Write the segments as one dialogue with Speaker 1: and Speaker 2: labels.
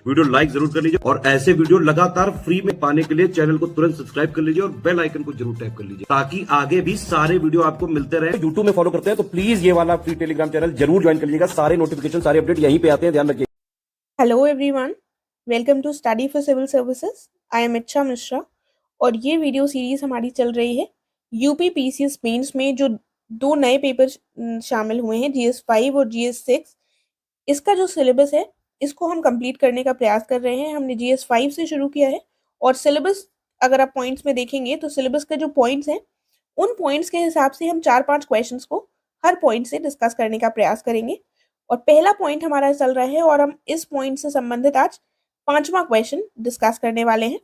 Speaker 1: Video like जरूर कर लीजिए और ऐसे वीडियो लगातार फ्री में पाने के लिए चैनल को तुरंत सब्सक्राइब कर लीजिए और बेल आइकन को जरूर टैप कर लीजिए ताकि आगे भी सारे वीडियो आपको मिलते रहे। यूट्यूब में फॉलो करते हैं तो प्लीज ये वाला फ्री टेलीग्राम चैनल जरूर ज्वाइन कर लीजिएगा। सारे नोटिफिकेशन सारे अपडेट यहीं पे आते हैं, ध्यान रखिए।
Speaker 2: Hello everyone, welcome to study for civil services. I am Ichha Mishra और ये वीडियो सीरीज हमारी चल रही है यूपी पीसीएस मेंस में जो दो नए पेपर शामिल हुए हैं, GS5 और GS6। इसका जो सिलेबस है इसको हम कंप्लीट करने का प्रयास कर रहे हैं। हमने GS5 से शुरू किया है और सिलेबस अगर आप पॉइंट्स में देखेंगे तो सिलेबस के जो पॉइंट्स हैं उन पॉइंट्स के हिसाब से हम 4-5 क्वेश्चंस को हर पॉइंट से डिस्कस करने का प्रयास करेंगे। और पहला पॉइंट हमारा चल रहा है और हम इस पॉइंट से संबंधित आज 5वां क्वेश्चन डिस्कस करने वाले हैं।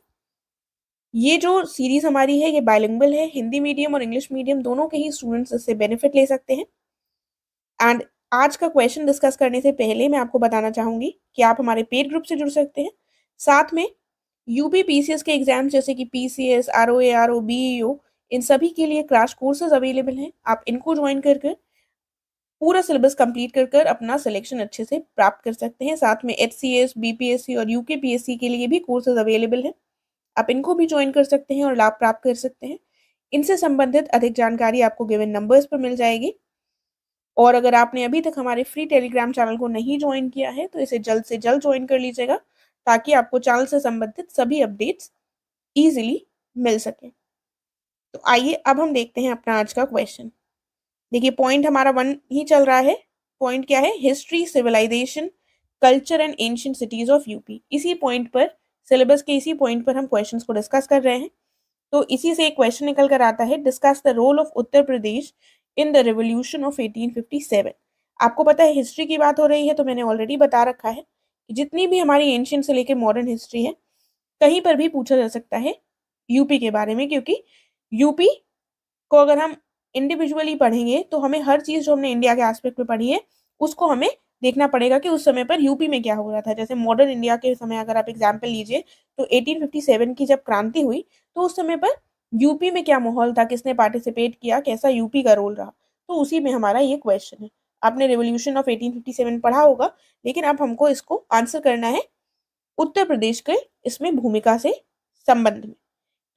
Speaker 2: ये जो सीरीज हमारी है ये बायलिंगुअल है, हिंदी मीडियम और इंग्लिश मीडियम दोनों के ही स्टूडेंट्स इससे बेनिफिट ले सकते हैं। एंड आज का क्वेश्चन डिस्कस करने से पहले मैं आपको बताना चाहूंगी कि आप हमारे पेड ग्रुप से जुड़ सकते हैं। साथ में यूपी पीसीएस के एग्जाम्स जैसे कि पीसीएस, आरओए, आरओ, बीईओ, इन सभी के लिए क्रैश कोर्सेज अवेलेबल हैं। आप इनको ज्वाइन कर पूरा सिलेबस कंप्लीट कर अपना सिलेक्शन अच्छे से प्राप्त कर सकते हैं। साथ में HCS, BPSC और UKPSC के लिए भी कोर्सेज अवेलेबल हैं। आप इनको भी ज्वाइन कर सकते हैं और लाभ प्राप्त कर सकते हैं। इनसे संबंधित अधिक जानकारी आपको गिवन नंबर्स पर मिल जाएगी। और अगर आपने अभी तक हमारे फ्री टेलीग्राम चैनल को नहीं ज्वाइन किया है तो इसे जल्द से जल्द ज्वाइन कर लीजिएगा ताकि आपको चैनल से संबंधित सभी अपडेट्स इजीली मिल सके। तो आइए अब हम देखते हैं अपना आज का क्वेश्चन। देखिए पॉइंट हमारा 1 ही चल रहा है। पॉइंट क्या है? History, civilisation, culture and ancient cities of UP. इसी पॉइंट पर, सिलेबस के इसी पॉइंट पर हम क्वेश्चंस को डिस्कस कर रहे हैं। तो इसी से एक क्वेश्चन निकल कर आता है, discuss the role of Uttar Pradesh in the revolution of 1857। आपको पता है हिस्ट्री की बात हो रही है तो मैंने ऑलरेडी बता रखा है कि जितनी भी हमारी एंशिएंट से लेकर मॉडर्न हिस्ट्री है कहीं पर भी पूछा जा सकता है यूपी के बारे में, क्योंकि यूपी को अगर हम इंडिविजुअली पढ़ेंगे तो हमें हर चीज जो हमने इंडिया के एस्पेक्ट में पढ़ी है उसको हमें देखना पड़ेगा कि उस समय पर यूपी में क्या हो रहा था। जैसे मॉडर्न इंडिया के समय अगर आप एग्जाम्पल लीजिए तो 1857 की जब क्रांति हुई तो उस समय पर यूपी में क्या माहौल था, किसने पार्टिसिपेट किया, कैसा यूपी का रोल रहा, तो उसी में हमारा ये क्वेश्चन है। आपने रेवोल्यूशन ऑफ 1857 पढ़ा होगा, लेकिन अब हमको इसको आंसर करना है उत्तर प्रदेश के इसमें भूमिका से संबंध में।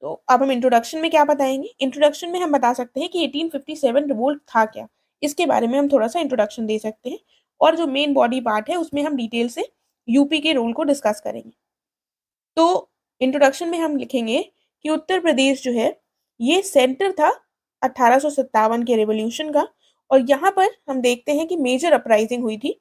Speaker 2: तो अब हम इंट्रोडक्शन में क्या बताएंगे? इंट्रोडक्शन में हम बता सकते हैं कि 1857 रिवोल्ट था क्या, इसके बारे में हम थोड़ा सा इंट्रोडक्शन दे सकते हैं। और जो मेन बॉडी पार्ट है उसमें हम डिटेल से यूपी के रोल को डिस्कस करेंगे। तो इंट्रोडक्शन में हम लिखेंगे कि उत्तर प्रदेश जो है ये सेंटर था 1857 के रेवोल्यूशन का। और यहाँ पर हम देखते हैं कि मेजर अपराइजिंग हुई थी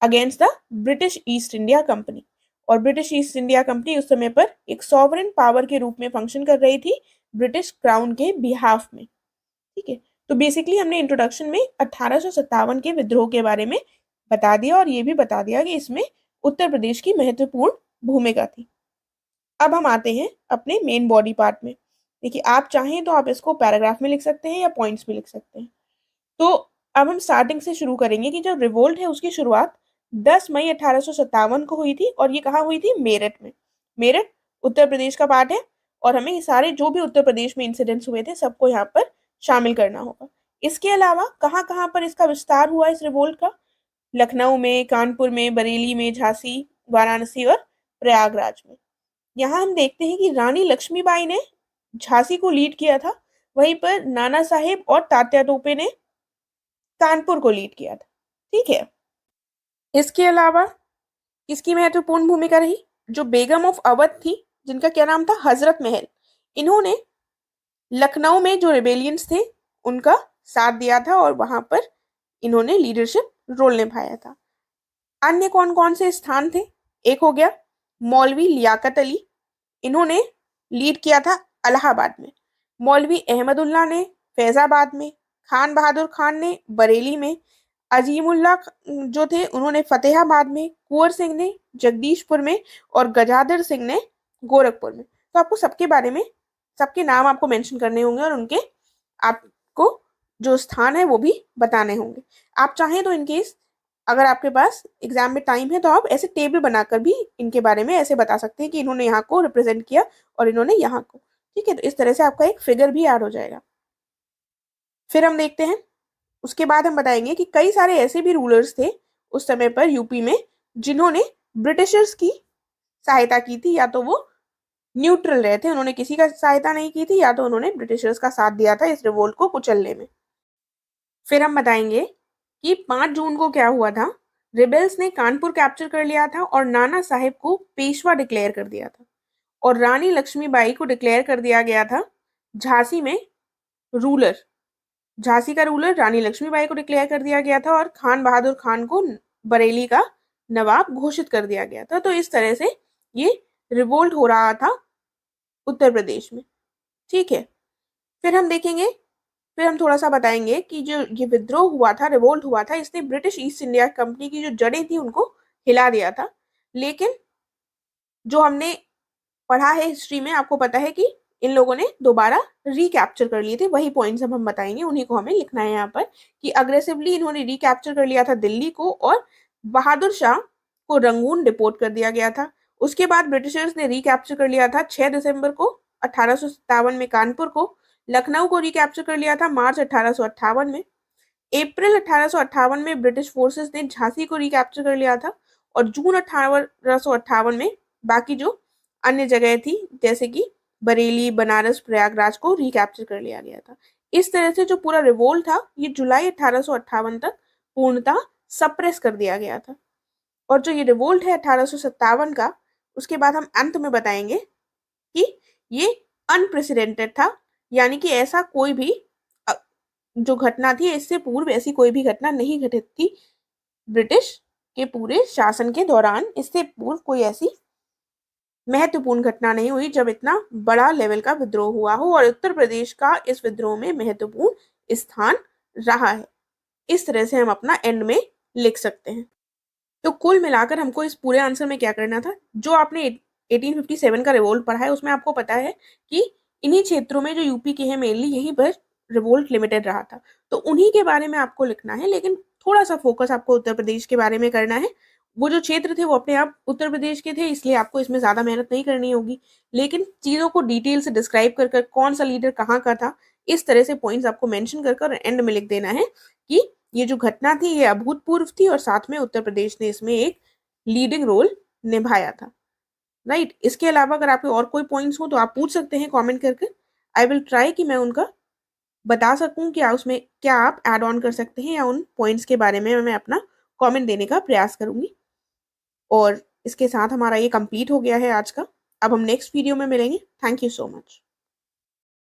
Speaker 2: against the British east India company. और ब्रिटिश ईस्ट इंडिया कंपनी उस समय पर एक सॉवरेन पावर के रूप में फंक्शन कर रही थी ब्रिटिश क्राउन के बिहाफ में। ठीक है, तो बेसिकली हमने इंट्रोडक्शन में 1857 के विद्रोह के बारे में बता दिया और ये भी बता दिया कि इसमें उत्तर प्रदेश की महत्वपूर्ण भूमिका थी। अब हम आते हैं अपने मेन बॉडी पार्ट में। देखिए आप चाहें तो आप इसको पैराग्राफ में लिख सकते हैं या पॉइंट्स में लिख सकते हैं। तो अब हम स्टार्टिंग से शुरू करेंगे कि जो रिवोल्ट है उसकी शुरुआत 10 मई 1857 को हुई थी। और ये कहाँ हुई थी? मेरठ में। मेरठ उत्तर प्रदेश का पार्ट है और हमें ये सारे जो भी उत्तर प्रदेश में इंसिडेंट्स हुए थे सबको यहाँ पर शामिल करना होगा। इसके अलावा कहाँ कहाँ पर इसका विस्तार हुआ इस रिवोल्ट का? लखनऊ में, कानपुर में, बरेली में, झांसी, वाराणसी और प्रयागराज में। यहाँ हम देखते हैं कि रानी लक्ष्मीबाई ने झांसी को लीड किया था, वहीं पर नाना साहेब और तात्या टोपे ने कानपुर को लीड किया था। ठीक है, इसके अलावा किसकी महत्वपूर्ण भूमिका रही? जो बेगम ऑफ अवध थी, जिनका क्या नाम था? हजरत महल। इन्होंने लखनऊ में जो रिबेलियंस थे उनका साथ दिया था और वहां पर इन्होंने लीडरशिप रोल निभाया था। अन्य कौन कौन से स्थान थे? एक हो गया मौलवी लियाकत अली, इन्होंने लीड किया था इलाहाबाद में। मौलवी अहमदुल्ला ने फैजाबाद में, खान बहादुर खान ने बरेली में, अजीमुल्ला जो थे उन्होंने फतेहाबाद में, कुंवर सिंह ने जगदीशपुर में और गजाधर सिंह ने गोरखपुर में। तो आपको सबके बारे में, सबके नाम आपको मेंशन करने होंगे और उनके आपको जो स्थान है वो भी बताने होंगे। आप चाहें तो इनकेस अगर आपके पास एग्जाम में टाइम है तो आप ऐसे टेबल बनाकर भी इनके बारे में ऐसे बता सकते हैं कि इन्होंने यहाँ को रिप्रेजेंट किया और इन्होंने यहाँ को। ठीक है, तो इस तरह से आपका एक फिगर भी ऐड हो जाएगा। फिर हम देखते हैं, उसके बाद हम बताएंगे कि कई सारे ऐसे भी रूलर्स थे उस समय पर यूपी में जिन्होंने ब्रिटिशर्स की सहायता की थी या तो वो न्यूट्रल रहे थे, उन्होंने किसी का सहायता नहीं की थी, या तो उन्होंने ब्रिटिशर्स का साथ दिया था इस रिवोल्ट को कुचलने में। फिर हम बताएंगे कि 5 जून को क्या हुआ था। रिबेल्स ने कानपुर कैप्चर कर लिया था और नाना साहेब को पेशवा डिक्लेयर कर दिया था, और रानी लक्ष्मीबाई को डिक्लेयर कर दिया गया था झांसी में रूलर। झांसी का रूलर रानी लक्ष्मीबाई को डिक्लेयर कर दिया गया था और खान बहादुर खान को बरेली का नवाब घोषित कर दिया गया था। तो इस तरह से ये रिवोल्ट हो रहा था उत्तर प्रदेश में। ठीक है, फिर हम देखेंगे, फिर हम थोड़ा सा बताएंगे कि जो ये विद्रोह हुआ था, रिवोल्ट हुआ था, इसने ब्रिटिश ईस्ट इंडिया कंपनी की जो जड़ें थी उनको हिला दिया था। लेकिन जो हमने पढ़ा है हिस्ट्री में, आपको पता है कि इन लोगों ने दोबारा रिकैप्चर कर लिए थे। वही पॉइंट्स अब हम बताएंगे, उन्हीं को हमें लिखना है यहाँ पर कि अग्रेसिवली इन्होंने रिकैप्चर कर लिया था दिल्ली को, और बहादुर शाह को रंगून डिपोर्ट कर दिया गया था। उसके बाद ब्रिटिशर्स ने रिकैप्चर कर लिया था 6 दिसंबर को 1857 में कानपुर को। लखनऊ को रिकैप्चर कर लिया था मार्च 1858 में। अप्रैल 1858 में ब्रिटिश फोर्सेस ने झांसी को रिकैप्चर कर लिया था, और जून 1858 में बाकी जो अन्य जगह थी जैसे कि बरेली, बनारस, प्रयागराज को रिकैप्चर कर लिया गया था। इस तरह से जो पूरा रिवोल्ट था ये जुलाई 1858 तक पूर्णतः सप्रेस कर दिया गया था। और जो ये रिवोल्ट है 1857 का, उसके बाद हम अंत में बताएंगे कि ये अनप्रेसिडेंटेड था, यानी कि ऐसा कोई भी जो घटना थी, इससे पूर्व ऐसी कोई भी घटना नहीं घटित थी ब्रिटिश के पूरे शासन के दौरान। इससे पूर्व कोई ऐसी महत्वपूर्ण घटना नहीं हुई जब इतना बड़ा लेवल का विद्रोह हुआ हो, और उत्तर प्रदेश का इस विद्रोह में महत्वपूर्ण स्थान रहा है। इस तरह से हम अपना एंड में लिख सकते हैं। तो कुल मिलाकर हमको इस पूरे आंसर में क्या करना था, जो आपने 1857 का रिवोल्ट पढ़ा है उसमें आपको पता है कि इन्हीं क्षेत्रों में जो यूपी के हैं मेनली, यहीं पर रिवोल्ट लिमिटेड रहा था, तो उन्हीं के बारे में आपको लिखना है। लेकिन थोड़ा सा फोकस आपको उत्तर प्रदेश के बारे में करना है। वो जो क्षेत्र थे वो अपने आप उत्तर प्रदेश के थे, इसलिए आपको इसमें ज्यादा मेहनत नहीं करनी होगी। लेकिन चीजों को डिटेल से डिस्क्राइब कर कर कौन सा लीडर कहाँ का था, इस तरह से पॉइंट्स आपको मेंशन कर कर एंड में लिख देना है कि ये जो घटना थी ये अभूतपूर्व थी, और साथ में उत्तर प्रदेश ने इसमें एक लीडिंग रोल निभाया था। राइट, इसके अलावा अगर आपके और कोई पॉइंट्स हो तो आप पूछ सकते हैं कमेंट करके। आई विल ट्राई कि मैं उनका बता सकूं कि उसमें क्या आप ऐड ऑन कर सकते हैं, या उन पॉइंट्स के बारे में मैं अपना कमेंट देने का प्रयास करूंगी। और इसके साथ हमारा ये कंप्लीट हो गया है आज का। अब हम नेक्स्ट वीडियो में मिलेंगे। Thank you so much.